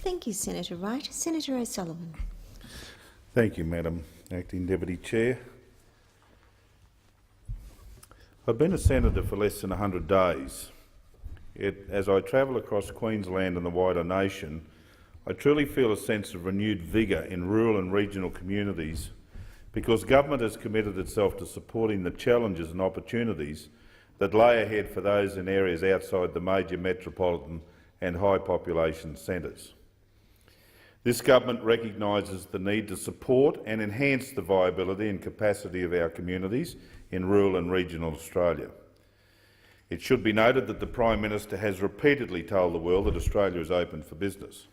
Thank you, Senator Wright. Senator O'Sullivan. Thank you, Madam Acting Deputy Chair. I've been a senator for less than 100 days. Yet, as I travel across Queensland and the wider nation, I truly feel a sense of renewed vigour in rural and regional communities because government has committed itself to supporting the challenges and opportunities that lay ahead for those in areas outside the major metropolitan and high population centres. This government recognises the need to support and enhance the viability and capacity of our communities in rural and regional Australia. It should be noted that the Prime Minister has repeatedly told the world that Australia is open for business.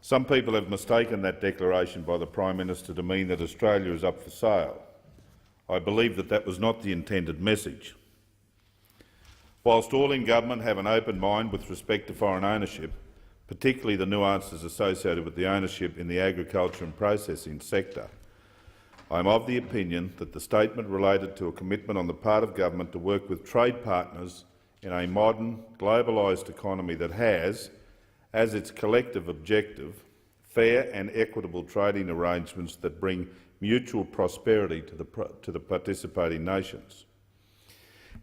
Some people have mistaken that declaration by the Prime Minister to mean that Australia is up for sale. I believe that that was not the intended message. Whilst all in government have an open mind with respect to foreign ownership, particularly the nuances associated with the ownership in the agriculture and processing sector, I am of the opinion that the statement related to a commitment on the part of government to work with trade partners in a modern, globalised economy that has, as its collective objective, fair and equitable trading arrangements that bring mutual prosperity to the participating nations.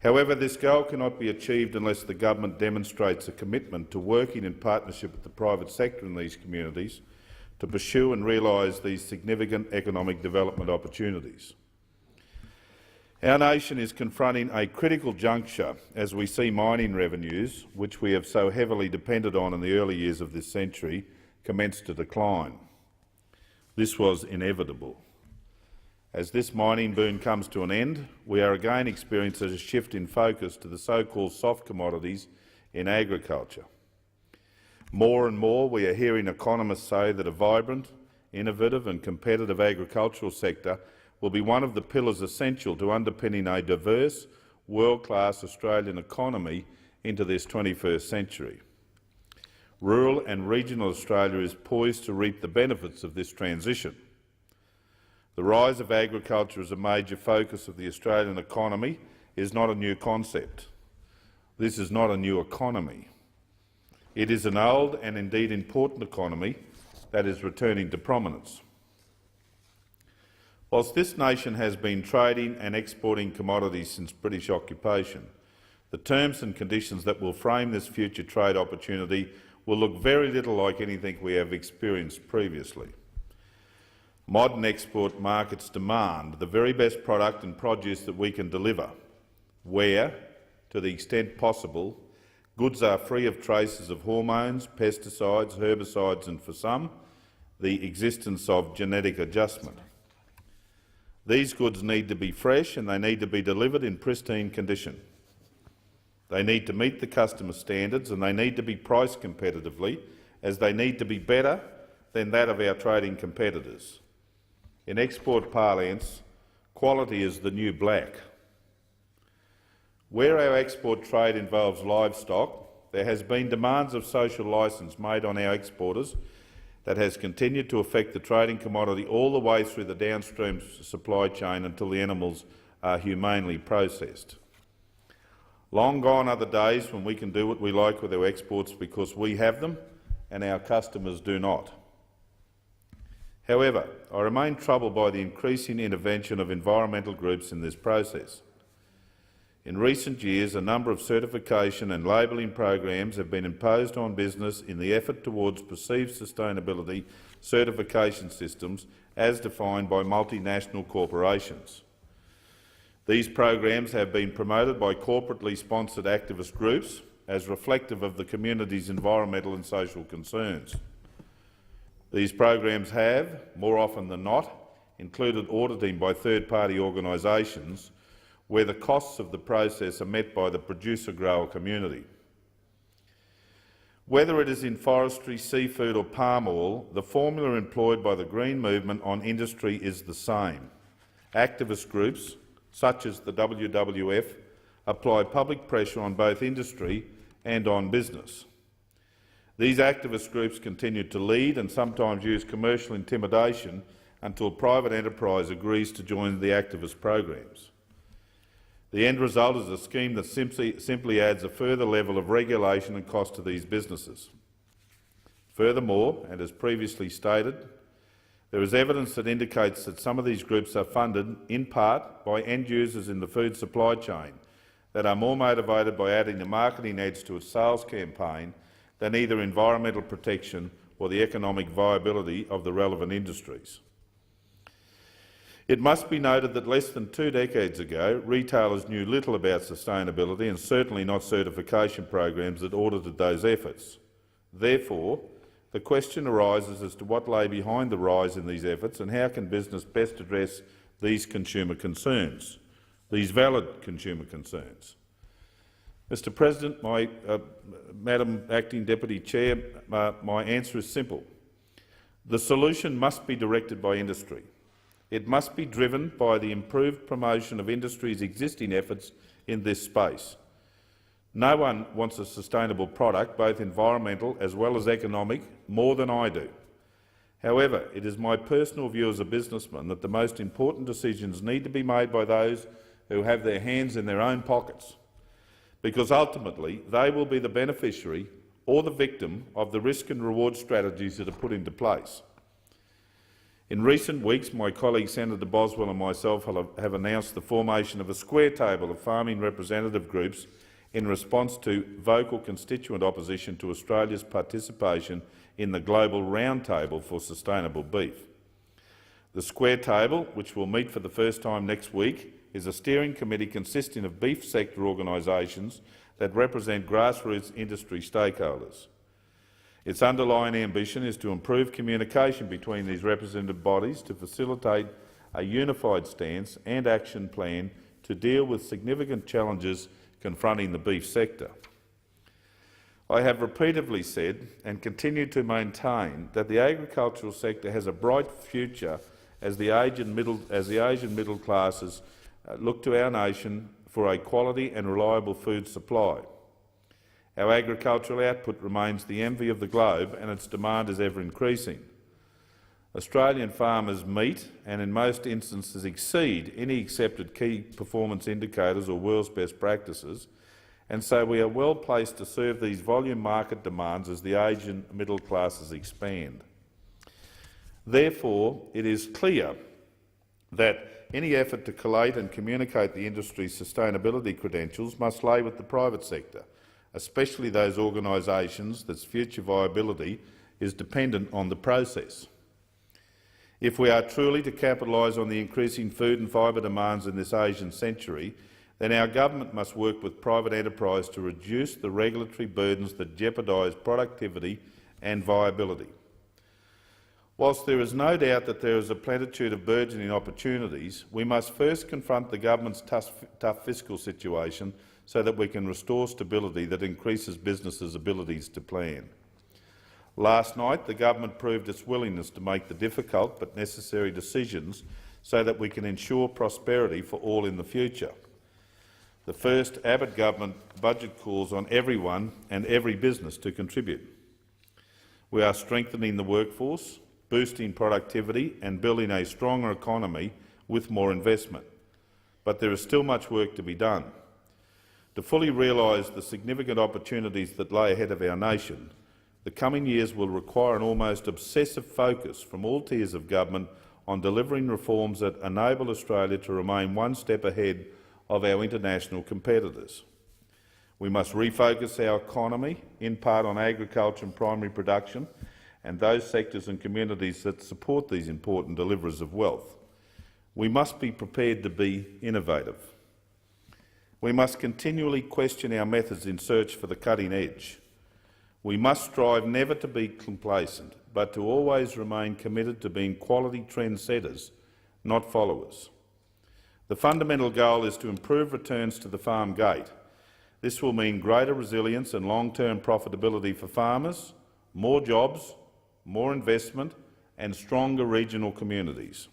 However, this goal cannot be achieved unless the government demonstrates a commitment to working in partnership with the private sector in these communities to pursue and realise these significant economic development opportunities. Our nation is confronting a critical juncture as we see mining revenues, which we have so heavily depended on in the early years of this century, commence to decline. This was inevitable. As this mining boom comes to an end, we are again experiencing a shift in focus to the so-called soft commodities in agriculture. More and more we are hearing economists say that a vibrant, innovative and competitive agricultural sector will be one of the pillars essential to underpinning a diverse, world-class Australian economy into this 21st century. Rural and regional Australia is poised to reap the benefits of this transition. The rise of agriculture as a major focus of the Australian economy is not a new concept. This is not a new economy. It is an old and indeed important economy that is returning to prominence. Whilst this nation has been trading and exporting commodities since British occupation, the terms and conditions that will frame this future trade opportunity will look very little like anything we have experienced previously. Modern export markets demand the very best product and produce that we can deliver, where, to the extent possible, goods are free of traces of hormones, pesticides, herbicides and, for some, the existence of genetic adjustment. These goods need to be fresh and they need to be delivered in pristine condition. They need to meet the customer standards and they need to be priced competitively, as they need to be better than that of our trading competitors. In export parlance, quality is the new black. Where our export trade involves livestock, there has been demands of social licence made on our exporters that has continued to affect the trading commodity all the way through the downstream supply chain until the animals are humanely processed. Long gone are the days when we can do what we like with our exports because we have them and our customers do not. However, I remain troubled by the increasing intervention of environmental groups in this process. In recent years, a number of certification and labelling programs have been imposed on business in the effort towards perceived sustainability certification systems as defined by multinational corporations. These programs have been promoted by corporately sponsored activist groups as reflective of the community's environmental and social concerns. These programs have, more often than not, included auditing by third-party organisations where the costs of the process are met by the producer-grower community. Whether it is in forestry, seafood or palm oil, the formula employed by the Green Movement on industry is the same. Activist groups, such as the WWF, apply public pressure on both industry and on business. These activist groups continue to lead and sometimes use commercial intimidation until private enterprise agrees to join the activist programs. The end result is a scheme that simply adds a further level of regulation and cost to these businesses. Furthermore, and as previously stated, there is evidence that indicates that some of these groups are funded in part by end users in the food supply chain that are more motivated by adding a marketing edge to its sales campaign than either environmental protection or the economic viability of the relevant industries. It must be noted that less than 2 decades ago, retailers knew little about sustainability and certainly not certification programs that audited those efforts. Therefore, the question arises as to what lay behind the rise in these efforts and how can business best address these consumer concerns, these valid consumer concerns. Mr President, Madam Acting Deputy Chair, my answer is simple. The solution must be directed by industry. It must be driven by the improved promotion of industry's existing efforts in this space. No one wants a sustainable product, both environmental as well as economic, more than I do. However, it is my personal view as a businessman that the most important decisions need to be made by those who have their hands in their own pockets, because ultimately they will be the beneficiary or the victim of the risk and reward strategies that are put into place. In recent weeks, my colleague Senator Boswell and myself have announced the formation of a Squaretable of farming representative groups in response to vocal constituent opposition to Australia's participation in the Global Roundtable for Sustainable Beef. The Squaretable, which will meet for the first time next week, is a steering committee consisting of beef sector organisations that represent grassroots industry stakeholders. Its underlying ambition is to improve communication between these representative bodies to facilitate a unified stance and action plan to deal with significant challenges confronting the beef sector. I have repeatedly said and continue to maintain that the agricultural sector has a bright future as the Asian middle classes look to our nation for a quality and reliable food supply. Our agricultural output remains the envy of the globe and its demand is ever increasing. Australian farmers meet and in most instances exceed any accepted key performance indicators or world's best practices, and so we are well placed to serve these volume market demands as the Asian middle classes expand. Therefore, it is clear that any effort to collate and communicate the industry's sustainability credentials must lay with the private sector, especially those organisations that future viability is dependent on the process. If we are truly to capitalise on the increasing food and fibre demands in this Asian century, then our government must work with private enterprise to reduce the regulatory burdens that jeopardise productivity and viability. Whilst there is no doubt that there is a plenitude of burgeoning opportunities, we must first confront the government's tough fiscal situation so that we can restore stability that increases businesses' abilities to plan. Last night, the government proved its willingness to make the difficult but necessary decisions so that we can ensure prosperity for all in the future. The first Abbott government budget calls on everyone and every business to contribute. We are strengthening the workforce, boosting productivity and building a stronger economy with more investment. But there is still much work to be done. To fully realise the significant opportunities that lay ahead of our nation, the coming years will require an almost obsessive focus from all tiers of government on delivering reforms that enable Australia to remain one step ahead of our international competitors. We must refocus our economy, in part on agriculture and primary production, and those sectors and communities that support these important deliverers of wealth. We must be prepared to be innovative. We must continually question our methods in search for the cutting edge. We must strive never to be complacent, but to always remain committed to being quality trendsetters, not followers. The fundamental goal is to improve returns to the farm gate. This will mean greater resilience and long-term profitability for farmers, more jobs, more investment and stronger regional communities.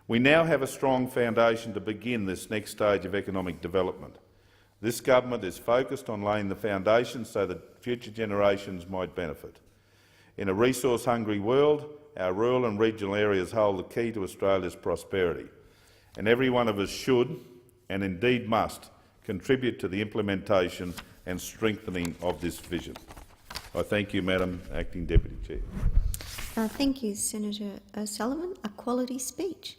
We now have a strong foundation to begin this next stage of economic development. This government is focused on laying the foundation so that future generations might benefit. In a resource-hungry world, our rural and regional areas hold the key to Australia's prosperity, and every one of us should, and indeed must, contribute to the implementation and strengthening of this vision. I thank you, Madam Acting Deputy Chair. Thank you, Senator O'Sullivan. A quality speech.